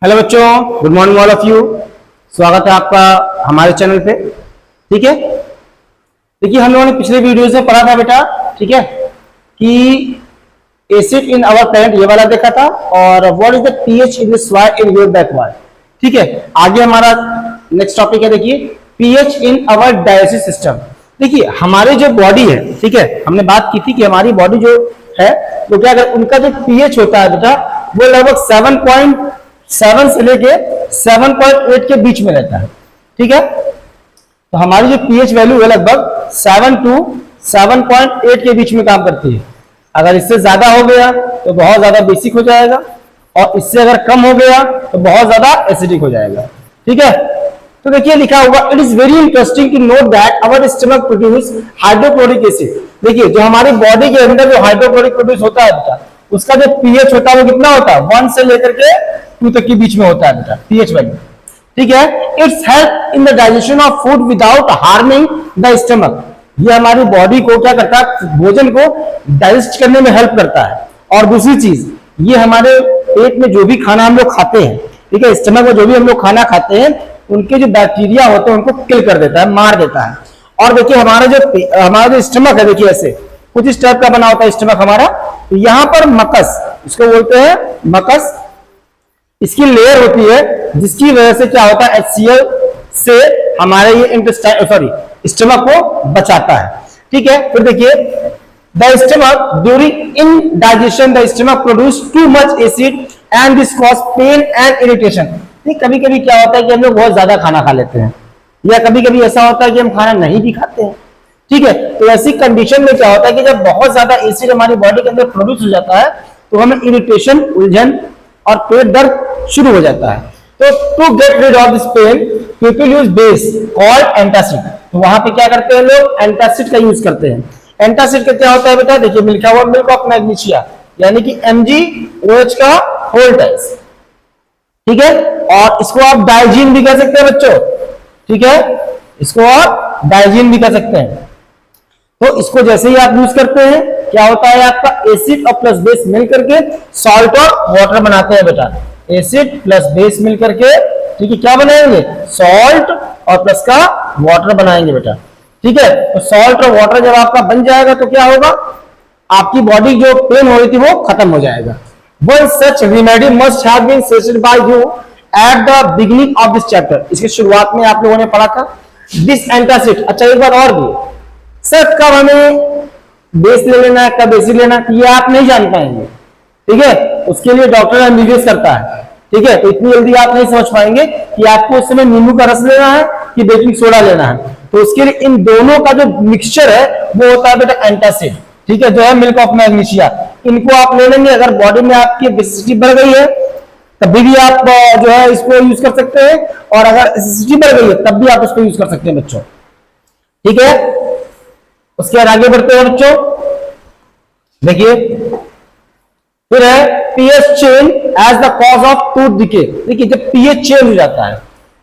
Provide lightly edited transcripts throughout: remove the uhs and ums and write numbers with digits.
Hello बच्चों, good morning all of you. स्वागत है आपका हमारे चैनल पे। ठीक है, देखिए हम लोगों ने पिछले वीडियोस में पढ़ा था बेटा, ठीक है, कि एसिड इन आवर प्लांट ये वाला देखा था, और what is the pH in the soil in your backward. ठीक है, आगे हमारा नेक्स्ट टॉपिक है, देखिए pH in our digestive system. देखिए हमारी जो बॉडी है, ठीक है, हमने बात की थी कि हमारी बॉडी जो है तो क्या अगर उनका जो पीएच होता है बेटा वो लगभग 7.7 से लेके 7.8 के बीच में रहता है। ठीक है, तो हमारी जो पीएच वैल्यू है लगभग 7 टू 7.8 के बीच में काम करती है। अगर इससे ज्यादा हो गया तो बहुत ज्यादा बेसिक हो जाएगा, और इससे अगर कम हो गया तो बहुत ज्यादा एसिडिक हो जाएगा। ठीक है, तो देखिए लिखा होगा, it is very interesting to note that our stomach produce hydrochloric acid. देखिए जो हमारी बॉडी के अंदर जो हाइड्रोक्लोरिक प्रोड्यूस होता है बेटा, उसका जो पीएच होता है वो कितना होता है, 1 से लेकर के 2 तक के बीच में होता है बेटा पीएच वैल्यू। ठीक है, it's help in the digestion of food without harming the stomach. ये हमारी बॉडी को क्या करता है, भोजन को डाइजेस्ट करने में हेल्प करता है। और दूसरी चीज, ये हमारे पेट में जो भी खाना हम लोग खाते हैं, ठीक है, स्टमक में जो भी हम लोग खाना खाते हैं, उनके जो बैक्टीरिया होते हैं उनको किल कर देता है, मार देता है। और देखिए हमारा जो स्टमक है, देखिए ऐसे कुछ इस टाइप का बना होता है स्टमक हमारा। तो यहाँ पर मकस, इसको बोलते हैं मकस, इसकी लेयर होती है जिसकी वजह से क्या होता है, HCl से हमारे ये इंटेस्टाइन स्टमक को बचाता है। ठीक है, फिर देखिए the stomach during indigestion the stomach produce too much acid and this cause pain and irritation. कभी कभी क्या होता है कि हम लोग बहुत ज्यादा खाना खा लेते हैं, या कभी कभी ऐसा होता है कि हम खाना नहीं भी खाते हैं। ठीक है, तो ऐसी कंडीशन में क्या होता है कि जब बहुत ज्यादा एसिड हमारी बॉडी के अंदर प्रोड्यूस हो जाता है तो हमें इरिटेशन, उलझन और पेट दर्द शुरू हो जाता है। तो to get rid of this pain people use base called antacid. तो वहां पे क्या करते हैं लोग, एंटासिड का यूज करते हैं। एंटासिड का क्या होता है बेटा, देखिए लिखा हुआ मिल्क ऑफ मैग्नीशिया, यानी कि MgOH का होल टाइप्स। ठीक है, और इसको आप डाइजीन भी कह सकते हैं बच्चों। ठीक है, इसको आप डाइजीन भी कह सकते हैं। तो इसको जैसे ही आप यूज करते हैं क्या होता है, आपका एसिड और प्लस बेस मिल करके सॉल्ट और वाटर बनाते हैं बेटा। एसिड प्लस बेस मिल करके, ठीक है, क्या बनाएंगे, सॉल्ट और प्लस का वाटर बनाएंगे बेटा। ठीक है, तो सॉल्ट और वाटर जब आपका बन जाएगा तो क्या होगा, आपकी बॉडी जो पेन हो रही थी वो खत्म हो जाएगा। One such remedy must have been suggested by you at the beginning of this chapter। इसके शुरुआत में आप लोगों ने पढ़ा था दिस एंटासिड। अच्छा एक बार और भी, सर कब हमें बेस ले लेना है, कब एसिड लेना है, ये आप नहीं जान पाएंगे। ठीक है, उसके लिए डॉक्टर एमबीबीएस करता है। ठीक है, तो इतनी जल्दी आप नहीं समझ पाएंगे कि आपको उस समय नींबू का रस लेना है कि बेकिंग सोडा लेना है। तो उसके लिए इन दोनों का जो मिक्सचर है वो होता है बेटा एंटासिड। ठीक है, जो है मिल्क ऑफ मैग्नीशिया। इनको आप ले लेंगे, अगर बॉडी में आपकी एसिडिटी बढ़ गई है तभी भी आप जो है इसको यूज कर सकते हैं, और अगर एसिडिटी बढ़ गई है तब भी आप इसको यूज कर सकते हैं बच्चों। ठीक है, उसके बाद आगे बढ़ते हैं बच्चों। देखिए फिर है pH change as the cause of tooth decay. देखिए जब पीएच चेंज हो जाता है,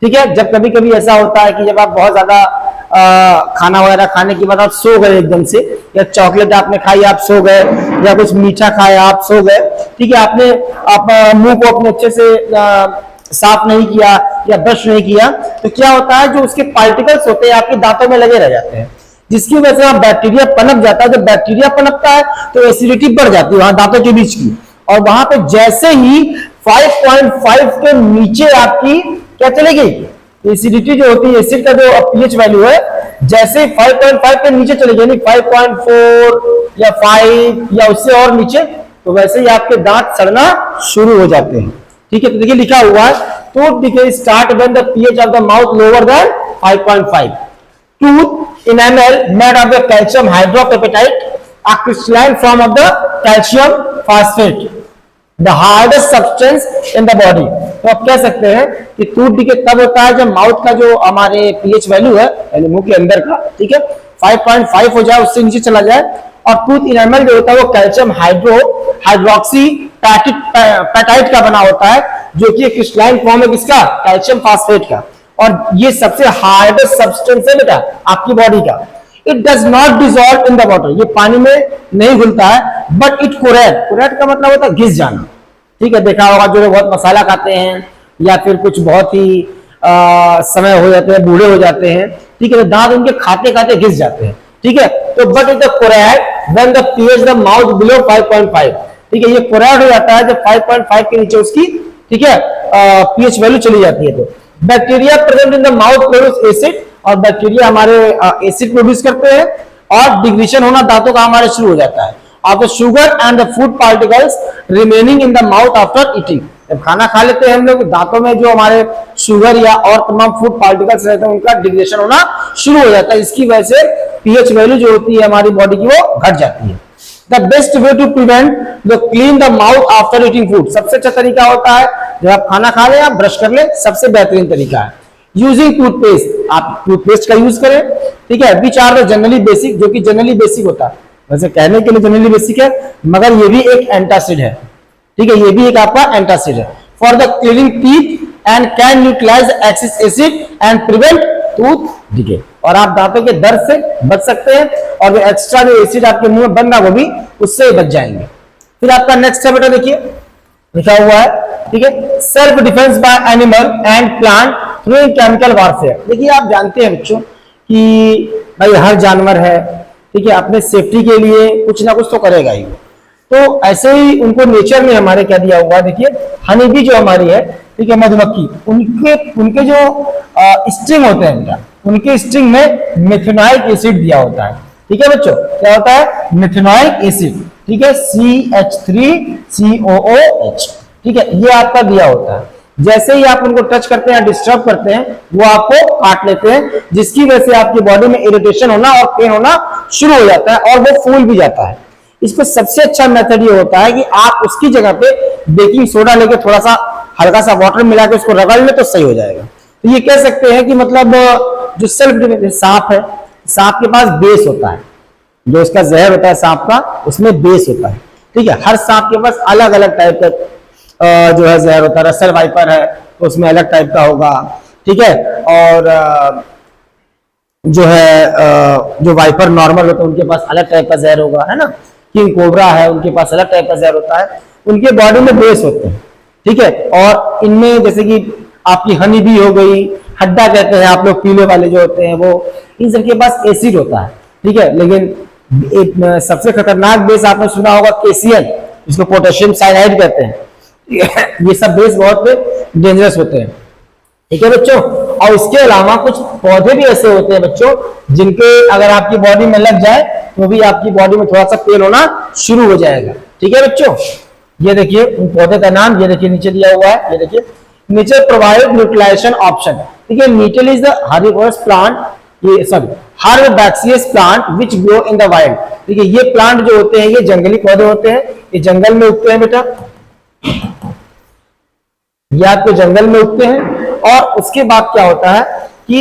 ठीक है, जब कभी कभी ऐसा होता है कि जब आप बहुत ज्यादा खाना वगैरह खाने के बाद आप सो गए एकदम से, या चॉकलेट आपने खाई आप सो गए, या कुछ मीठा खाया आप सो गए। ठीक है, आप मुंह को अपने अच्छे से साफ नहीं किया या ब्रश नहीं किया, तो क्या होता है, जो उसके पार्टिकल्स होते हैं आपके दांतों में लगे रह जाते हैं, जिसकी वजह से बैक्टीरिया पनप जाता है। जब बैक्टीरिया पनपता है तो एसिडिटी बढ़ जाती है वहां दांतों के बीच की, और वहां पे जैसे ही 5.5 के नीचे आपकी क्या चलेगी, एसिडिटी जो होती है, एसिड का जो पीएच वैल्यू है, जैसे 5.5 के नीचे चलेगी, यानी 5.4 या 5 या उससे और नीचे, तो वैसे ही आपके दांत सड़ना शुरू हो जाते हैं। ठीक है, तो देखिए लिखा हुआ है tooth decay start when the pH of the mouth lower than 5.5। Tooth enamel made of the calcium hydroxyapatite, a crystalline form of the calcium phosphate, the hardest substance in the body। तो आप कह सकते हैं कि tooth decay तब होता है जब माउथ का जो हमारे पीएच वैल्यू है, यानी मुंह के अंदर का, ठीक है, 5.5 हो जाए, उससे नीचे चला जाए। और टूथ इनेमल जो होता है वो कैल्शियम हाइड्रोक्सी पैटाइट का बना होता है, जो कि क्रिस्टलाइन फॉर्म है किसका, कैल्शियम फास्फेट का। और ये सबसे हार्डेस्ट सब्सटेंस है बेटा आपकी बॉडी का। It does not dissolve in the water, ये पानी में नहीं घुलता है, बट इट कोरेट, कोरेट का मतलब होता है घिस जाना। ठीक है, देखा होगा जो बहुत मसाला खाते हैं या फिर कुछ बहुत ही समय हो जाते हैं, बूढ़े हो जाते हैं, ठीक है, तो दांत उनके खाते खाते घिस जाते हैं, ठीक है। तो but is the corrode when the pH the mouth below 5.5, ठीक है, ये कोरैड हो जाता है जब 5.5 के नीचे उसकी, ठीक है, पीएच वैल्यू चली जाती है। तो bacteria present in the mouth produce acid, और बैक्टीरिया हमारे एसिड प्रोड्यूस करते हैं, और डिग्रेशन होना दांतों का हमारे शुरू हो जाता है। Of the sugar and the food particles remaining in the mouth after eating, जब खाना खा लेते हैं हम लोग, दांतों में जो हमारे शुगर या और तमाम फूड पार्टिकल्स रहते हैं उनका डिग्रेशन होना शुरू हो जाता है। इसकी वजह से पीएच वैल्यू जो होती है हमारी बॉडी की वो घट जाती है। The best way to prevent the clean the mouth after eating food, सबसे अच्छा तरीका होता है जब आप खाना खा लें आप ब्रश कर लें, सबसे बेहतरीन तरीका है। यूजिंग टूथपेस्ट, आप टूथपेस्ट का यूज करें, ठीक है। Which are the generally basic, जो कि जनरली बेसिक होता है, वैसे कहने के लिए जनरली बेसिक है मगर ये भी एक एंटासिड है, ठीक है, ये भी एक आपका एंटासिड है। For the cleaning teeth and can utilize excess acid and prevent tooth decay, और आप दांतों के दर्द से बच सकते हैं, और जो एक्स्ट्रा जो एसिड आपके मुंह में बन रहा वो भी उससे बच जाएंगे। फिर आपका नेक्स्ट है बेटा, देखिए लिखा हुआ है, ठीक है, self defence bye animal and plant through chemical warfare. देखिए आप जानते हैं बच्चों कि भाई हर जानवर है, ठीक है, अपने सेफ्टी के लिए कुछ ना कुछ तो करेगा ही। तो ऐसे ही उनको नेचर में हमारे क्या दिया हुआ है, देखिए हनी बी जो हमारी है, ठीक है, मधुमक्खी, उनके जो स्ट्रिंग होते हैं बेटा, उनके स्ट्रिंग में मेथेनॉइक एसिड दिया होता है, ठीक है बच्चों, क्या होता है, मेथेनॉइक एसिड, ठीक है, CH3COOH, ठीक है, ये आपका दिया होता है। जैसे ही आप उनको टच करते हैं, डिस्टर्ब करते हैं, वो आपको काट लेते हैं, जिसकी वजह से आपकी बॉडी में इरिटेशन होना और पेन होना शुरू हो जाता है, और वो फूल भी जाता है। इसको सबसे अच्छा मेथड ये होता है कि आप उसकी जगह पे बेकिंग सोडा लेके थोड़ा सा हल्का सा वाटर मिला के उसको रगड़ ले तो सही हो जाएगा। तो ये कह सकते हैं कि मतलब जो सेल्फ डिफेंस, सांप है, सांप के पास बेस होता है, जो उसका जहर होता है सांप का, उसमें बेस होता है, ठीक है। हर सांप के पास अलग अलग टाइप का जो है जहर होता है। रसल वाइपर है तो उसमें अलग टाइप का होगा, ठीक है, और जो है जो वाइपर नॉर्मल होता है उनके पास अलग टाइप का जहर होगा, है ना। किंग कोबरा है उनके पास अलग टाइप का जहर होता है, उनके बॉडी में बेस होते हैं, ठीक है। और इनमें जैसे कि आपकी हनी बी हो गई, हड्डा कहते हैं आप लोग, पीले वाले जो होते हैं वो, इन सबके पास एसिड होता है, ठीक है। लेकिन एक सबसे खतरनाक बेस आपने सुना होगा केसियन, जिसको पोटेशियम साइनाइड कहते हैं, ये सब बेस बहुत डेंजरस होते हैं, ठीक है बच्चों। और इसके अलावा कुछ पौधे भी ऐसे होते हैं बच्चों जिनके अगर आपकी बॉडी में लग जाए तो भी आपकी बॉडी में थोड़ा सा पेन होना शुरू हो जाएगा, ठीक है बच्चों। ये देखिए उन पौधे का नाम, ये देखिए नीचे दिया हुआ है, ये देखिए नेचर प्रोवाइड न्यूट्रिलाइजेशन ऑप्शन, ठीक है। Nettle is the herbivorous plant, ये sorry herbaceous plant which grow in the wild, ठीक है। ये प्लांट जो होते हैं ये जंगली पौधे होते हैं, ये जंगल में उगते हैं बेटा, ये आपके जंगल में उगते हैं। और उसके बाद क्या होता है कि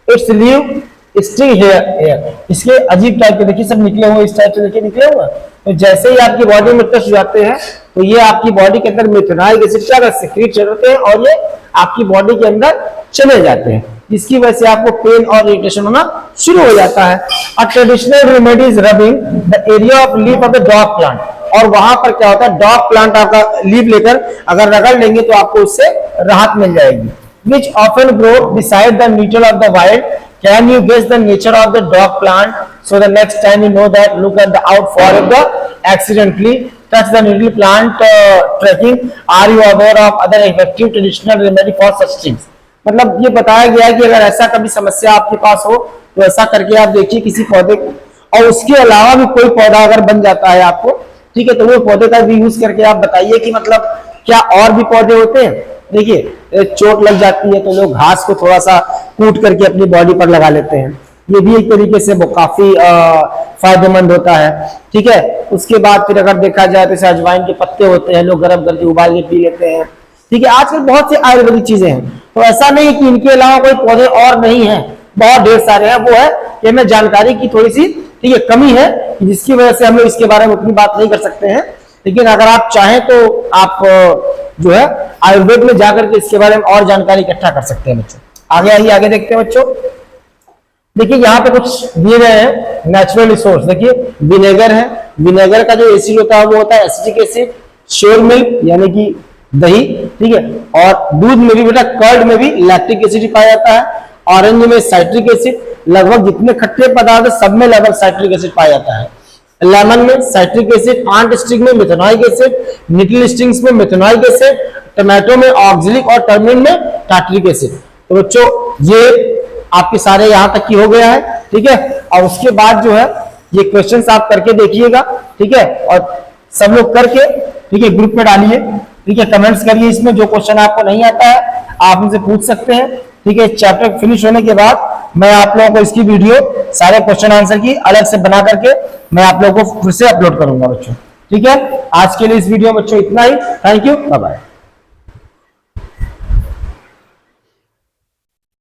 इट्स लीव स्ट्रिंग हेयर, इसके अजीब टाइप के देखिए सब निकले हुए, इस टाइप से देखिए निकले हुए। तो जैसे ही आपकी बॉडी में टच हो जाते हैं तो ये आपकी बॉडी के अंदर मेथेनॉइक एसिड का सीक्रेट करते हैं और ये आपकी बॉडी के अंदर चले जाते हैं, जिसकी वजह से आपको पेन और इरिटेशन होना शुरू हो जाता है। A traditional remedy is rubbing the area of leaf of the dog plant, और वहां पर क्या होता है, डॉग प्लांट आपका लीफ लेकर अगर रगड़ लेंगे तो आपको उससे राहत मिल जाएगी। Which often grow beside the needle of the wild. Can you guess the nature of the dog plant? So the next time you know that, look at the out for the accidentally touch the needle plant tracking. Are you aware of other effective traditional remedy for such things? मतलब ये बताया गया है कि अगर ऐसा कभी समस्या आपके पास हो तो ऐसा करके आप देखिए किसी पौधे, और उसके अलावा भी कोई पौधा अगर बन जाता है आपको, ठीक है, तो वो पौधे का भी यूज करके आप बताइए कि मतलब क्या और भी पौधे होते हैं। देखिए चोट लग जाती है तो लोग घास को थोड़ा सा कूट करके अपनी बॉडी पर लगा लेते हैं, ये भी एक तरीके से वो काफी फायदेमंद होता है, ठीक है। उसके बाद फिर अगर देखा जाए तो अजवाइन के पत्ते होते हैं, लोग गर्म करके उबाल के पी लेते हैं, ठीक है। आजकल बहुत सी आयुर्वेदिक चीजें हैं, तो ऐसा नहीं कि इनके अलावा कोई पौधे और नहीं है, बहुत ढेर सारे हैं। वो है कि हमें जानकारी की थोड़ी सी, ठीक है, कमी है, जिसकी वजह से हम लोग इसके बारे में उतनी बात नहीं कर सकते हैं। लेकिन अगर आप चाहें तो आप जो है आयुर्वेद में जाकर के इसके बारे में और जानकारी इकट्ठा कर सकते हैं बच्चों। आगे आइए, आगे देखते हैं बच्चों। देखिए यहाँ पे कुछ दिए गए हैं नेचुरल रिसोर्स। देखिए विनेगर है, विनेगर का जो एसिड होता है वो होता है एसिटिक एसिड। श्योर मिल्क यानी कि दही, ठीक है। और दूध में भी बेटा, कर्ड में भी लैक्टिक एसिड पाया जाता है। ऑरेंज में साइट्रिक एसिड, लगभग जितने खट्टे पदार्थ है सब में लगभग साइट्रिक एसिड पाया जाता है। लेमन में साइट्रिक एसिड, आंट स्टिक में मेथनोइक एसिड, निटिल स्टिंग्स में मेथनोइक एसिड, टमाटो में ऑक्जेलिक और टर्मरिन में टार्टरिक एसिड। तो बच्चों ये आपके सारे यहां तक की हो गया है, ठीक है। और उसके बाद जो है ये क्वेश्चंस आप करके देखिएगा, ठीक है। और सब लोग करके, ठीक है, ग्रुप में डालिए, ठीक है, कमेंट्स करिए। इसमें जो क्वेश्चन आपको नहीं आता है आप मुझसे पूछ सकते हैं, ठीक है। चैप्टर फिनिश होने के बाद मैं आप लोगों को इसकी वीडियो सारे क्वेश्चन आंसर की अलग से बना करके मैं आप लोगों को फिर से अपलोड करूंगा बच्चों, ठीक है। आज के लिए इस वीडियो में बच्चों इतना ही। Thank you, bye bye.